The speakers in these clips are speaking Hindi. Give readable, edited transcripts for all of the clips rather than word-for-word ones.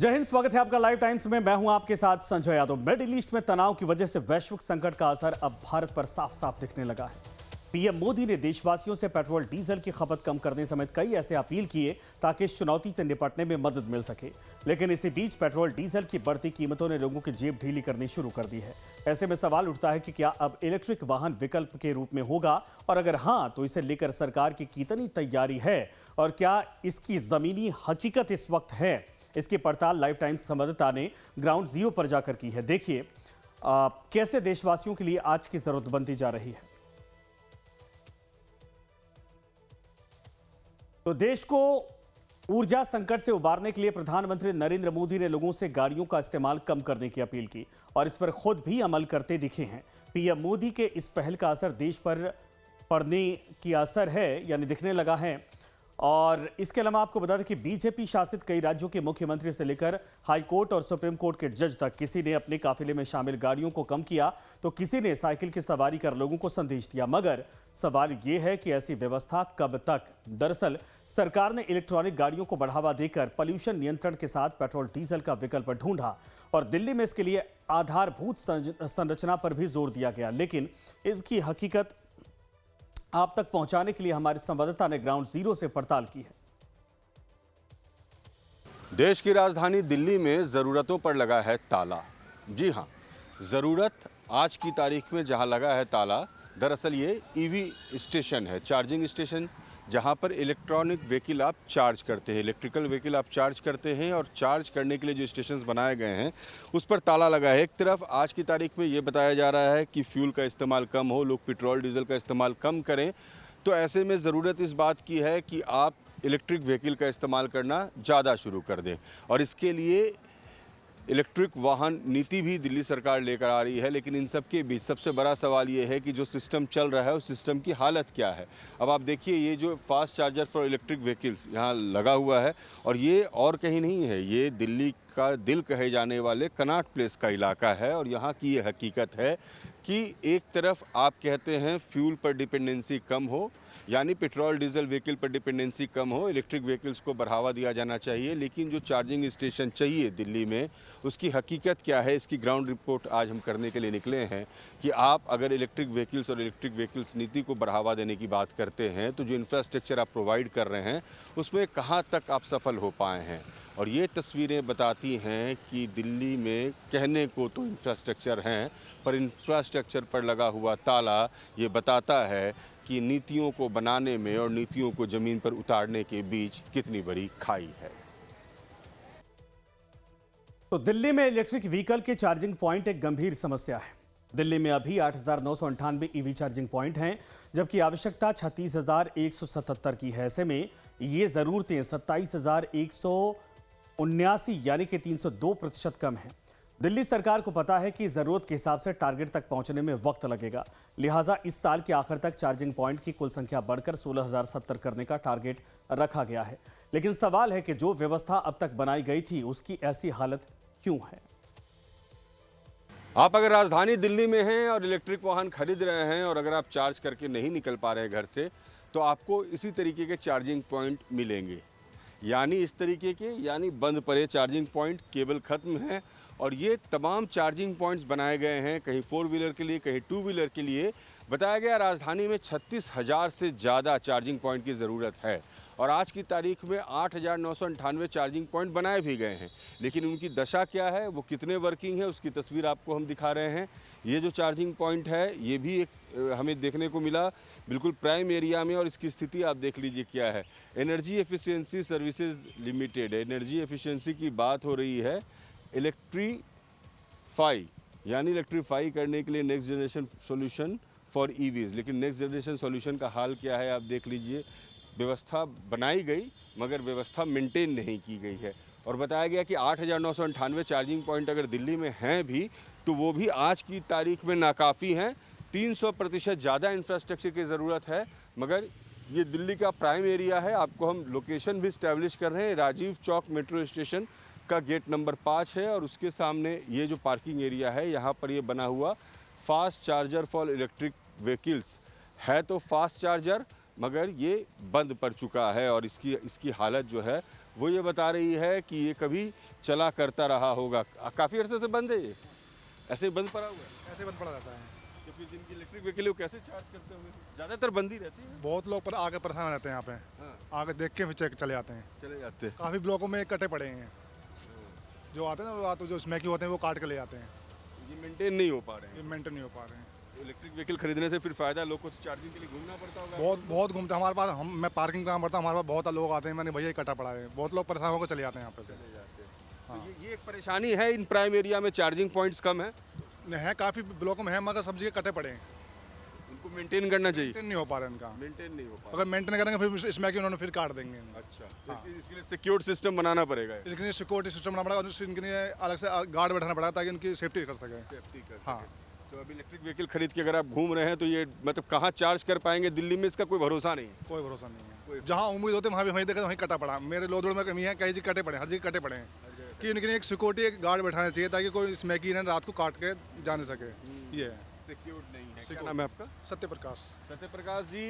जय हिंद, स्वागत है आपका लाइव टाइम्स में। मैं हूं आपके साथ संजय यादव। मिडिल ईस्ट में तनाव की वजह से वैश्विक संकट का असर अब भारत पर साफ साफ दिखने लगा है। पीएम मोदी ने देशवासियों से पेट्रोल डीजल की खपत कम करने समेत कई ऐसे अपील किए ताकि इस चुनौती से निपटने में मदद मिल सके। लेकिन इसी बीच पेट्रोल डीजल की बढ़ती कीमतों ने लोगों की जेब ढीली करनी शुरू कर दी है। ऐसे में सवाल उठता है कि क्या अब इलेक्ट्रिक वाहन विकल्प के रूप में होगा, और अगर हां तो इसे लेकर सरकार की कितनी तैयारी है और क्या इसकी जमीनी हकीकत इस वक्त है। इसकी पड़ताल लाइव टाइम्स संवाददाता ने ग्राउंड जीरो पर जाकर की है। देखिए कैसे देशवासियों के लिए आज की जरूरत बनती जा रही है। तो देश को ऊर्जा संकट से उबारने के लिए प्रधानमंत्री नरेंद्र मोदी ने लोगों से गाड़ियों का इस्तेमाल कम करने की अपील की और इस पर खुद भी अमल करते दिखे हैं। पीएम मोदी के इस पहल का असर देश पर पड़ने की असर है यानी दिखने लगा है। और इसके अलावा आपको बता दें कि बीजेपी शासित कई राज्यों के मुख्यमंत्री से लेकर हाई कोर्ट और सुप्रीम कोर्ट के जज तक किसी ने अपने काफिले में शामिल गाड़ियों को कम किया तो किसी ने साइकिल की सवारी कर लोगों को संदेश दिया। मगर सवाल यह है कि ऐसी व्यवस्था कब तक। दरअसल सरकार ने इलेक्ट्रॉनिक गाड़ियों को बढ़ावा देकर पॉल्यूशन नियंत्रण के साथ पेट्रोल डीजल का विकल्प ढूंढा और दिल्ली में इसके लिए आधारभूत संरचना पर भी जोर दिया गया। लेकिन इसकी हकीकत आप तक पहुंचाने के लिए हमारे संवाददाता ने ग्राउंड जीरो से पड़ताल की है। देश की राजधानी दिल्ली में ज़रूरतों पर लगा है ताला। जी हां, ज़रूरत आज की तारीख में जहां लगा है ताला, दरअसल ये ईवी स्टेशन है, चार्जिंग स्टेशन, जहां पर इलेक्ट्रॉनिक व्हीकल आप चार्ज करते हैं, इलेक्ट्रिकल व्हीकल आप चार्ज करते हैं और चार्ज करने के लिए जो स्टेशंस बनाए गए हैं उस पर ताला लगा है। एक तरफ आज की तारीख में ये बताया जा रहा है कि फ्यूल का इस्तेमाल कम हो, लोग पेट्रोल डीजल का इस्तेमाल कम करें, तो ऐसे में ज़रूरत इस बात की है कि आप इलेक्ट्रिक व्हीकल का इस्तेमाल करना ज़्यादा शुरू कर दें। और इसके लिए इलेक्ट्रिक वाहन नीति भी दिल्ली सरकार लेकर आ रही है। लेकिन इन सब के बीच सबसे बड़ा सवाल ये है कि जो सिस्टम चल रहा है उस सिस्टम की हालत क्या है। अब आप देखिए, ये जो fast charger for electric vehicles यहाँ लगा हुआ है और ये और कहीं नहीं है, ये दिल्ली का दिल कहे जाने वाले कनॉट प्लेस का इलाका है। और यहाँ की ये हकीकत है कि एक तरफ आप कहते हैं फ्यूल पर डिपेंडेंसी कम हो, यानी पेट्रोल डीजल व्हीकल पर डिपेंडेंसी कम हो, इलेक्ट्रिक व्हीकल्स को बढ़ावा दिया जाना चाहिए। लेकिन जो चार्जिंग स्टेशन चाहिए दिल्ली में, उसकी हकीकत क्या है, इसकी ग्राउंड रिपोर्ट आज हम करने के लिए निकले हैं कि आप अगर इलेक्ट्रिक व्हीकल्स और इलेक्ट्रिक व्हीकल्स नीति को बढ़ावा देने की बात करते हैं तो जो इंफ्रास्ट्रक्चर आप प्रोवाइड कर रहे हैं उसमें कहाँ तक आप सफल हो पाए हैं। और ये तस्वीरें बताती हैं कि दिल्ली में कहने को तो इंफ्रास्ट्रक्चर हैं, पर इंफ्रास्ट्रक्चर पर लगा हुआ ताला ये बताता है कि नीतियों को बनाने में और नीतियों को ज़मीन पर उतारने के बीच कितनी बड़ी खाई है। तो दिल्ली में इलेक्ट्रिक व्हीकल के चार्जिंग पॉइंट एक गंभीर समस्या है। दिल्ली में अभी 8,998 ईवी चार्जिंग पॉइंट हैं, जबकि आवश्यकता 36,177 की है। ऐसे में ये ज़रूरतें 27,179 यानी कि 302% कम हैं। दिल्ली सरकार को पता है कि ज़रूरत के हिसाब से टारगेट तक पहुंचने में वक्त लगेगा, लिहाजा इस साल के आखिर तक चार्जिंग पॉइंट की कुल संख्या बढ़कर 16,070 करने का टारगेट रखा गया है। लेकिन सवाल है कि जो व्यवस्था अब तक बनाई गई थी उसकी ऐसी हालत क्यों है। आप अगर राजधानी दिल्ली में हैं और इलेक्ट्रिक वाहन खरीद रहे हैं और अगर आप चार्ज करके नहीं निकल पा रहे घर से, तो आपको इसी तरीके के चार्जिंग पॉइंट मिलेंगे, यानी इस तरीके के, यानी बंद पड़े चार्जिंग पॉइंट, केबल खत्म है। और ये तमाम चार्जिंग पॉइंट्स बनाए गए हैं, कहीं 4 व्हीलर के लिए, कहीं 2 व्हीलर के लिए। बताया गया राजधानी में 36,000 से ज़्यादा चार्जिंग पॉइंट की ज़रूरत है और आज की तारीख में 8,998 चार्जिंग पॉइंट बनाए भी गए हैं। लेकिन उनकी दशा क्या है, वो कितने वर्किंग है, उसकी तस्वीर आपको हम दिखा रहे हैं। ये जो चार्जिंग पॉइंट है ये भी एक हमें देखने को मिला बिल्कुल प्राइम एरिया में, और इसकी स्थिति आप देख लीजिए क्या है। Energy efficiency services limited, energy efficiency की बात हो रही है। इलेक्ट्रीफाई यानी इलेक्ट्रीफाई करने के लिए next generation solution for EVs. लेकिन नेक्स्ट जनरेशन सॉल्यूशन का हाल क्या है आप देख लीजिए। व्यवस्था बनाई गई मगर व्यवस्था मेंटेन नहीं की गई है। और बताया गया कि 8,998 चार्जिंग पॉइंट अगर दिल्ली में हैं भी तो वो भी आज की तारीख में नाकाफ़ी हैं। 300% ज़्यादा इंफ्रास्ट्रक्चर की ज़रूरत है। मगर ये दिल्ली का प्राइम एरिया है। आपको हम लोकेशन भी इस्टेब्लिश कर रहे हैं। राजीव चौक मेट्रो स्टेशन का गेट नंबर 5 है और उसके सामने ये जो पार्किंग एरिया है यहाँ पर ये बना हुआ fast charger for electric vehicles है। तो फास्ट चार्जर मगर ये बंद पड़ चुका है और इसकी हालत जो है वो ये बता रही है कि ये कभी चला करता रहा होगा। काफ़ी अरसे से बंद है ये, ऐसे ही बंद पड़ा हुआ है। ऐसे बंद पड़ा रहता है। तो फिर जिनकी इलेक्ट्रिक व्हीकल है वो कैसे चार्ज करते होंगे? ज़्यादातर बंद ही रहती है। बहुत लोग पर आगे परेशान रहते हैं यहाँ पे। हाँ। आगे देख के फिर चेक चले जाते हैं। चले जाते हैं। काफ़ी ब्लॉकों में कटे पड़े हैं। जो आते हैं ना, वो जो स्मैकी होते हैं वो काट के ले जाते हैं। ये मेंटेन नहीं हो पा रहे हैं। ये मेंटेन नहीं हो पा रहे हैं। इलेक्ट्रिक व्हीकल खरीदने से फिर फ़ायदा, लोग को चार्जिंग के लिए घूमना पड़ता होगा। बहुत घूमते हैं हमारे पास। मैं पार्किंग काम करता हूँ, हमारे पास बहुत लोग आते हैं। मैंने भैया ये कटा पड़ा है, बहुत लोग परेशान होकर चले जाते हैं यहाँ पे से। चले जाते हैं। तो ये एक परेशानी है, इन प्राइम एरिया में चार्जिंग पॉइंट्स कम है, है काफ़ी ब्लॉकों में है, मगर सब जगह कटे पड़े हैं। उनको मेंटेन करना चाहिए। मेंटेन नहीं हो पा रहा है इनका। मेंटेन नहीं हो पा अगर मेंटेन करेंगे फिर स्मैकी उन्होंने फिर काट देंगे। अच्छा, तो इसके लिए सिक्योर सिस्टम बनाना पड़ेगा। इसके लिए सिक्योरिटी सिस्टम बनाना पड़ेगा और इनके लिए अलग से गार्ड बैठाना पड़ेगा ताकि उनकी सेफ्टी कर सके। सेफ्टी कर हाँ। तो अभी इलेक्ट्रिक व्हीकल खरीद के अगर आप घूम रहे हैं तो ये मतलब कहाँ चार्ज कर पाएंगे? दिल्ली में इसका कोई भरोसा नहीं है। कोई भरोसा नहीं है। जहाँ उम्मीद होती है वहाँ भी वहीं देखा वहीं कटा पड़ा। मेरे लोधड़ में कमी है, कई जगह कटे पड़े हैं, हर जगह कटे पड़े हैं कि उनके लिए एक सिक्योरिटी एक गार्ड बैठाना चाहिए ताकि कोई स्मैकी ने रात को काट के जा नहीं सके। ये है। सिक्योर्ड नहीं है। क्या Secured। नाम है आपका? सत्यप्रकाश। सत्यप्रकाश जी,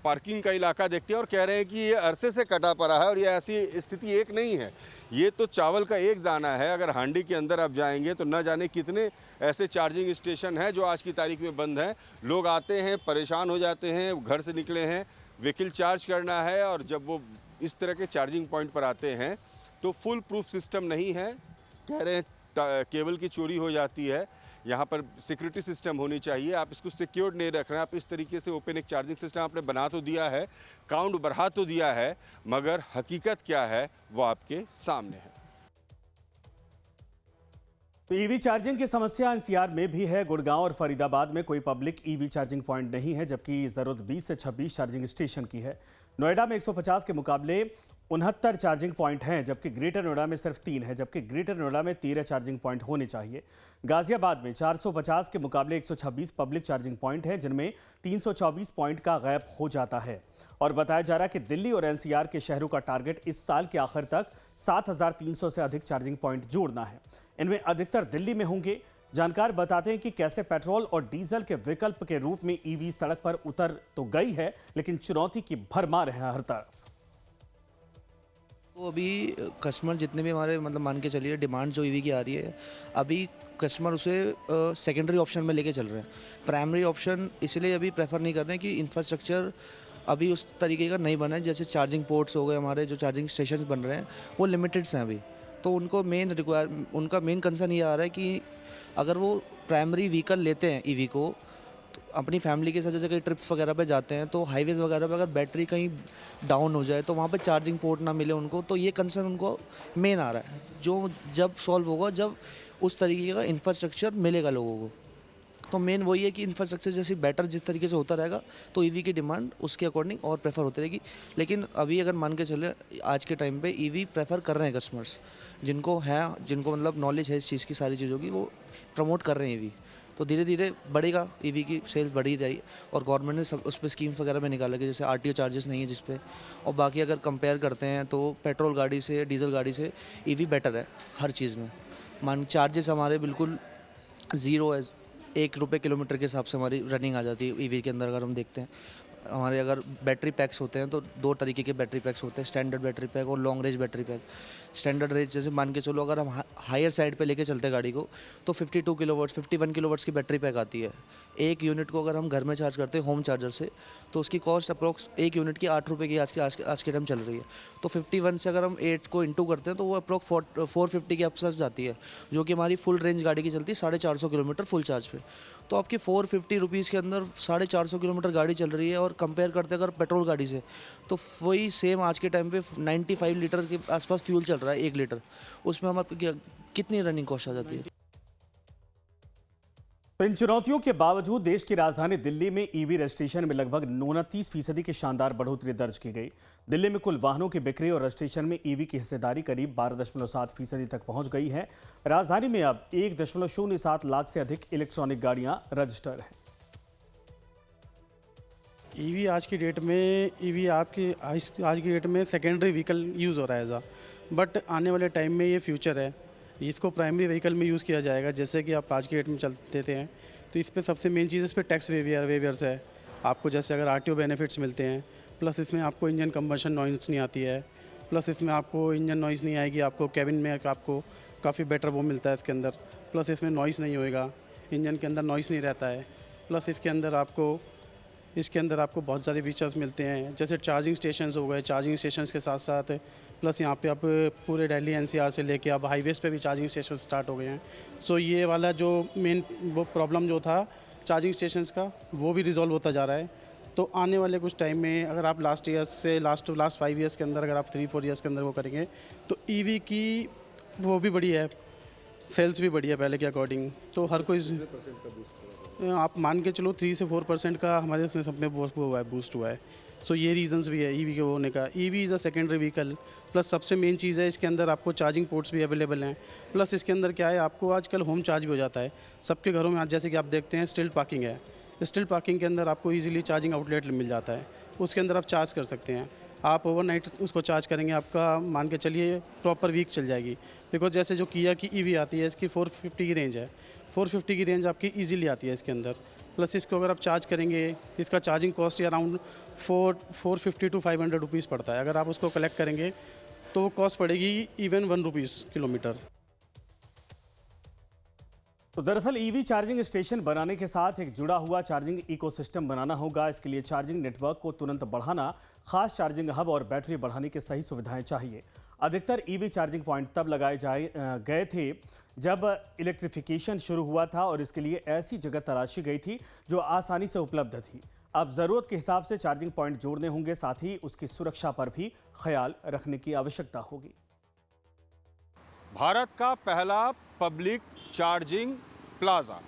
पार्किंग का इलाका देखते हैं और कह रहे हैं कि ये अरसे से कटा पड़ा है और ये ऐसी स्थिति एक नहीं है। ये तो चावल का एक दाना है। अगर हांडी के अंदर आप जाएंगे तो न जाने कितने ऐसे चार्जिंग स्टेशन हैं जो आज की तारीख में बंद हैं। लोग आते हैं, परेशान हो जाते हैं, घर से निकले हैं, व्हीकल चार्ज करना है और जब वो इस तरह के चार्जिंग पॉइंट पर आते हैं तो फुल प्रूफ सिस्टम नहीं है। कह रहे हैं केबल की चोरी हो जाती है। यहाँ पर सिक्योरिटी सिस्टम होनी चाहिए। आप इसको सिक्योर्ड नहीं रख रहे हैं। आप इस तरीके से ओपन एक चार्जिंग सिस्टम आपने बना तो दिया है, काउंट बढ़ा तो दिया है, मगर हकीकत क्या है वो आपके सामने है। तो ईवी चार्जिंग की समस्या एनसीआर में भी है। गुड़गांव और फरीदाबाद में कोई पब्लिक ईवी चार्जिंग पॉइंट नहीं है, जबकि जरूरत 20 से 26 चार्जिंग स्टेशन की है। नोएडा में 150 के मुकाबले 69 चार्जिंग पॉइंट हैं, जबकि ग्रेटर नोएडा में सिर्फ 3 है, जबकि ग्रेटर नोएडा में 13 चार्जिंग पॉइंट होने चाहिए। गाजियाबाद में 450 के मुकाबले 126 पब्लिक चार्जिंग पॉइंट हैं, जिनमें 324 पॉइंट का गैप हो जाता है। और बताया जा रहा है कि दिल्ली और एनसीआर के शहरों का टारगेट इस साल के आखिर तक 7300 से अधिक चार्जिंग पॉइंट जोड़ना है। इनमें अधिकतर दिल्ली में होंगे। जानकार बताते हैं कि कैसे पेट्रोल और डीजल के विकल्प के रूप में ईवी सड़क पर उतर तो गई है, लेकिन चुनौती की भरमार है हर तरफ। तो अभी कस्टमर जितने भी हमारे मतलब मान के चलिए डिमांड जो ईवी की आ रही है, अभी कस्टमर उसे सेकेंडरी ऑप्शन में लेके चल रहे हैं। प्राइमरी ऑप्शन इसलिए अभी प्रेफर नहीं कर रहे हैं कि इंफ्रास्ट्रक्चर अभी उस तरीके का नहीं बना है। जैसे चार्जिंग पोर्ट्स हो गए, हमारे जो चार्जिंग स्टेशन बन रहे हैं वो लिमिटेड्स हैं अभी। तो उनको उनका मेन कंसर्न ये आ रहा है कि अगर वो प्राइमरी व्हीकल लेते हैं ईवी को, तो अपनी फैमिली के साथ जैसे कहीं ट्रिप्स वगैरह पे जाते हैं तो हाईवेज़ वगैरह पे अगर बैटरी कहीं डाउन हो जाए तो वहाँ पे चार्जिंग पोर्ट ना मिले उनको, तो ये कंसर्न उनको मेन आ रहा है, जो जब सॉल्व होगा जब उस तरीके का इंफ्रास्ट्रक्चर मिलेगा लोगों को। तो मेन वही है कि इंफ्रास्ट्रक्चर जैसे बेटर जिस तरीके से होता रहेगा तो ईवी की डिमांड उसके अकॉर्डिंग और प्रेफर होती रहेगी। लेकिन अभी अगर मान के चले आज के टाइम पे ईवी प्रेफर कर रहे हैं कस्टमर्स, जिनको मतलब नॉलेज है इस चीज़ की, सारी चीज़ों की, वो प्रमोट कर रहे हैं ईवी। तो धीरे धीरे बढ़ेगा, ईवी की सेल्स बढ़ ही रही। और गवर्नमेंट ने सब उस पर स्कीम्स वगैरह में निकाला कि जैसे आरटीओ चार्जेस नहीं है जिस पे। और बाकी अगर कंपेयर करते हैं तो पेट्रोल गाड़ी से, डीजल गाड़ी से ईवी बेटर है हर चीज़ में। चार्जेस हमारे बिल्कुल ज़ीरो है, 1 रुपये किलोमीटर के हिसाब से हमारी रनिंग आ जाती है ईवी के अंदर। अगर हम देखते हैं हमारे अगर बैटरी पैक्स होते हैं तो 2 तरीके के बैटरी पैक्स होते हैं, स्टैंडर्ड बैटरी पैक और long range battery pack. Standard range जैसे मान के चलो अगर हम हायर साइड पे लेके चलते हैं गाड़ी को तो 52 किलोवाट्स 51 किलोवाट्स की बैटरी पैक आती है। एक यूनिट को अगर हम घर में चार्ज करते हैं होम चार्जर से तो उसकी कॉस्ट अप्रोक्स 1 यूनिट की 8 रुपये की आज के टाइम चल रही है। तो 51 से अगर हम 8 को इंटू करते हैं तो वो अप्रोक्स 450 के आसपास जाती है, जो कि हमारी फुल रेंज गाड़ी की चलती है 450 किलोमीटर फुल चार्ज पे। तो आपकी 450 रुपीज़ के अंदर 450 किलोमीटर गाड़ी चल रही है। और कंपेयर करते हैं अगर पेट्रोल गाड़ी से तो वही सेम आज के टाइम पे 95 लीटर के आसपास फ्यूल चल रहा है 1 लीटर, उसमें हमारे कितनी रनिंग कॉस्ट आ जाती है। तो इन चुनौतियों के बावजूद देश की राजधानी दिल्ली में ईवी रजिस्ट्रेशन में लगभग 29% की शानदार बढ़ोतरी दर्ज की गई। दिल्ली में कुल वाहनों की बिक्री और रजिस्ट्रेशन में ईवी की हिस्सेदारी करीब 12.7% तक पहुंच गई है। राजधानी में अब 1.07 लाख से अधिक इलेक्ट्रॉनिक गाड़ियां रजिस्टर्ड हैं। ईवी आज की डेट में सेकेंडरी व्हीकल यूज़ हो रहा है बट आने वाले टाइम में ये फ्यूचर है, इसको प्राइमरी व्हीकल में यूज़ किया जाएगा। जैसे कि आप आज की डेट में चलते हैं तो इस पर सबसे मेन चीज़ इस पर टैक्स वेवियर्स है आपको। जैसे अगर आरटीओ बेनिफिट्स मिलते हैं, प्लस इसमें आपको इंजन कंबशन नॉइस नहीं आती है, प्लस इसमें आपको इंजन नॉइज़ नहीं आएगी, आपको कैबिन में आपको काफ़ी बेटर वो मिलता है इसके अंदर। प्लस इसमें नॉइज़ नहीं होएगा, इंजन के अंदर नॉइज़ नहीं रहता है। प्लस इसके अंदर आपको बहुत सारे फीचर्स मिलते हैं, जैसे चार्जिंग स्टेशंस हो गए। चार्जिंग स्टेशंस के साथ साथ प्लस यहाँ पे आप पूरे दिल्ली एनसीआर से लेके अब हाईवेज़ पे भी चार्जिंग स्टेशन स्टार्ट हो गए हैं। सो ये वाला जो मेन वो प्रॉब्लम जो था चार्जिंग स्टेशंस का, वो भी रिजॉल्व होता जा रहा है। तो आने वाले कुछ टाइम में अगर आप लास्ट 5 ईयर्स के अंदर अगर आप 3-4 ईयर्स के अंदर वो करेंगे तो ईवी की वो भी बढ़ी है, सेल्स भी बढ़ी है पहले के अकॉर्डिंग। तो हर कोई आप मान के चलो 3 से 4% का हमारे इसमें सब में बूस्ट हुआ है। सो ये रीजंस भी है ईवी के होने का। EV is a secondary vehicle. Plus सबसे मेन चीज़ है इसके अंदर आपको चार्जिंग पोर्ट्स भी अवेलेबल हैं। प्लस इसके अंदर क्या है, आपको आजकल होम चार्ज भी हो जाता है सबके घरों में। आज जैसे कि आप देखते हैं स्टिल्ट पार्किंग है, स्टिल्ट पार्किंग के अंदर आपको ईजिली चार्जिंग आउटलेट मिल जाता है, उसके अंदर आप चार्ज कर सकते हैं। आप ओवरनाइट उसको चार्ज करेंगे, आपका मान के चलिए प्रॉपर वीक चल जाएगी। बिकॉज जैसे जो किया की ईवी आती है इसकी 450 की रेंज है, 450 की रेंज आपकी इजीली आती है इसके अंदर। प्लस इसको अगर आप चार्ज करेंगे इसका charging cost around 450 to 500 rupees पड़ता है। अगर आप उसको कलेक्ट करेंगे तो कॉस्ट पड़ेगी इवन 1 रुपीज़ किलोमीटर। तो दरअसल ईवी चार्जिंग स्टेशन बनाने के साथ एक जुड़ा हुआ चार्जिंग इकोसिस्टम बनाना होगा। इसके लिए चार्जिंग नेटवर्क को तुरंत बढ़ाना, खास चार्जिंग हब और बैटरी बढ़ाने की सही सुविधाएं चाहिए। अधिकतर ईवी चार्जिंग पॉइंट तब लगाए गए थे जब इलेक्ट्रिफिकेशन शुरू हुआ था और इसके लिए ऐसी जगह तलाशी गई थी जो आसानी से उपलब्ध थी। अब ज़रूरत के हिसाब से चार्जिंग पॉइंट जोड़ने होंगे, साथ ही उसकी सुरक्षा पर भी ख्याल रखने की आवश्यकता होगी। भारत का पहला पब्लिक चार्जिंग प्लाजा।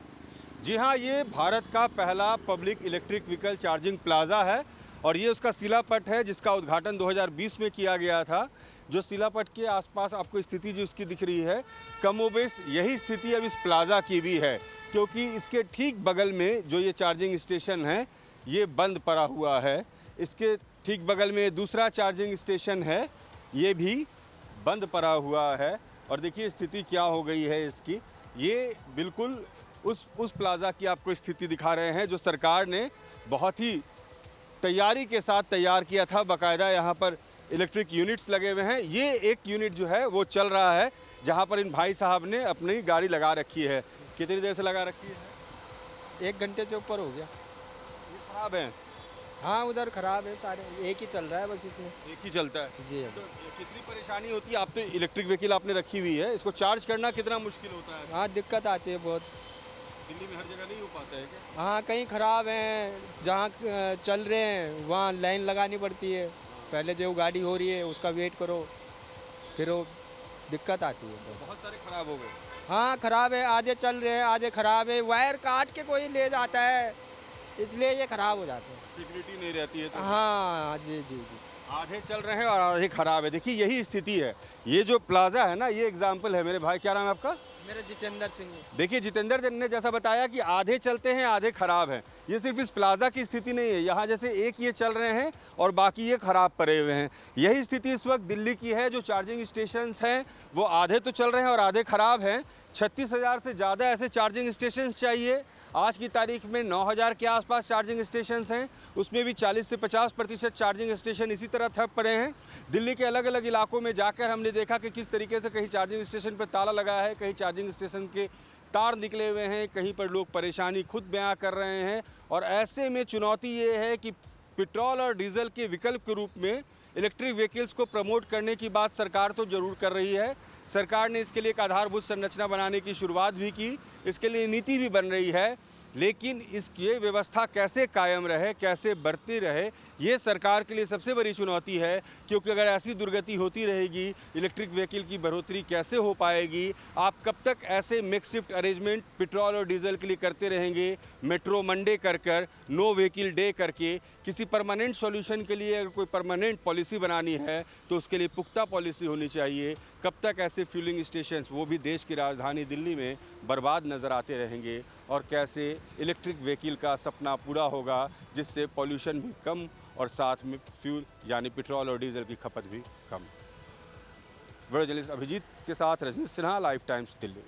जी हाँ, ये भारत का पहला public electric vehicle charging plaza है और ये उसका शिलापट है जिसका उद्घाटन 2020 में किया गया था। जो शिलापट के आसपास आपको स्थिति जो इसकी दिख रही है, कमोबेश यही स्थिति अब इस प्लाजा की भी है, क्योंकि इसके ठीक बगल में जो ये चार्जिंग स्टेशन है ये बंद पड़ा हुआ है। इसके ठीक बगल में दूसरा चार्जिंग स्टेशन है, ये भी बंद पड़ा हुआ है। और देखिए स्थिति क्या हो गई है इसकी। ये बिल्कुल उस प्लाजा की आपको स्थिति दिखा रहे हैं जो सरकार ने बहुत ही तैयारी के साथ तैयार किया था। बाकायदा यहाँ पर इलेक्ट्रिक यूनिट्स लगे हुए हैं। ये एक यूनिट जो है वो चल रहा है जहाँ पर इन भाई साहब ने अपनी गाड़ी लगा रखी है। कितनी देर से लगा रखी है? 1 घंटे से ऊपर हो गया। ये खराब है? हाँ, उधर खराब है, सारे एक ही चल रहा है बस, इसमें एक ही चलता है जी। तो कितनी परेशानी होती है? आप तो इलेक्ट्रिक व्हीकल आपने रखी हुई है, इसको चार्ज करना कितना मुश्किल होता है? हाँ, दिक्कत आती है बहुत। दिल्ली में हर जगह नहीं हो पाता है क्या? हाँ, कहीं ख़राब हैं, जहाँ चल रहे हैं वहाँ लाइन लगानी पड़ती है। पहले जो गाड़ी हो रही है उसका वेट करो, फिर वो दिक्कत आती है। तो बहुत सारे खराब हो गए। हाँ, ख़राब है, आधे चल रहे हैं आधे ख़राब है। वायर काट के कोई ले जाता है, इसलिए ये ख़राब हो जाते हैं। सिक्योरिटी नहीं रहती है तो। हाँ जी जी जी। आधे चल रहे हैं और आधे खराब है। देखिए यही स्थिति है। ये जो प्लाजा है ना, ये एग्जाम्पल है। मेरे भाई, क्या नाम है आपका? मेरा जितेंद्र सिंह। देखिए जितेंद्र ने जैसा बताया कि आधे चलते हैं आधे खराब हैं। ये सिर्फ इस प्लाजा की स्थिति नहीं है, यहाँ जैसे एक ये चल रहे हैं और बाकी ये खराब पड़े हुए हैं। यही स्थिति इस वक्त दिल्ली की है। जो चार्जिंग स्टेशंस हैं वो आधे तो चल रहे हैं और आधे खराब हैं। 36,000 से ज़्यादा ऐसे चार्जिंग स्टेशन चाहिए। आज की तारीख में 9,000 के आसपास चार्जिंग स्टेशंस हैं, उसमें भी 40 से 50% चार्जिंग स्टेशन इसी तरह ठप पड़े हैं। दिल्ली के अलग अलग इलाकों में जाकर हमने देखा कि किस तरीके से कहीं चार्जिंग स्टेशन पर ताला लगा है, कहीं चार्जिंग स्टेशन के तार निकले हुए हैं, कहीं पर लोग परेशानी खुद बयां कर रहे हैं। और ऐसे में चुनौती ये है कि पेट्रोल और डीजल के विकल्प के रूप में इलेक्ट्रिक व्हीकल्स को प्रमोट करने की बात सरकार तो ज़रूर कर रही है। सरकार ने इसके लिए एक आधारभूत संरचना बनाने की शुरुआत भी की, इसके लिए नीति भी बन रही है, लेकिन ये व्यवस्था कैसे कायम रहे, कैसे बढ़ती रहे, ये सरकार के लिए सबसे बड़ी चुनौती है। क्योंकि अगर ऐसी दुर्गति होती रहेगी, इलेक्ट्रिक व्हीकल की बढ़ोतरी कैसे हो पाएगी? आप कब तक ऐसे मेक शिफ्ट अरेंजमेंट पेट्रोल और डीजल के लिए करते रहेंगे? मेट्रो मंडे कर नो व्हीकल डे करके किसी परमानेंट सॉल्यूशन के लिए अगर कोई परमानेंट पॉलिसी बनानी है तो उसके लिए पुख्ता पॉलिसी होनी चाहिए। कब तक ऐसे फ्यूलिंग स्टेशंस, वो भी देश की राजधानी दिल्ली में, बर्बाद नज़र आते रहेंगे? और कैसे इलेक्ट्रिक व्हीकल का सपना पूरा होगा जिससे पॉल्यूशन भी कम और साथ में फ्यूल यानी पेट्रोल और डीजल की खपत भी कम? वीडियो जर्नलिस्ट अभिजीत के साथ रजनीश सिन्हा, लाइफ टाइम्स दिल्ली।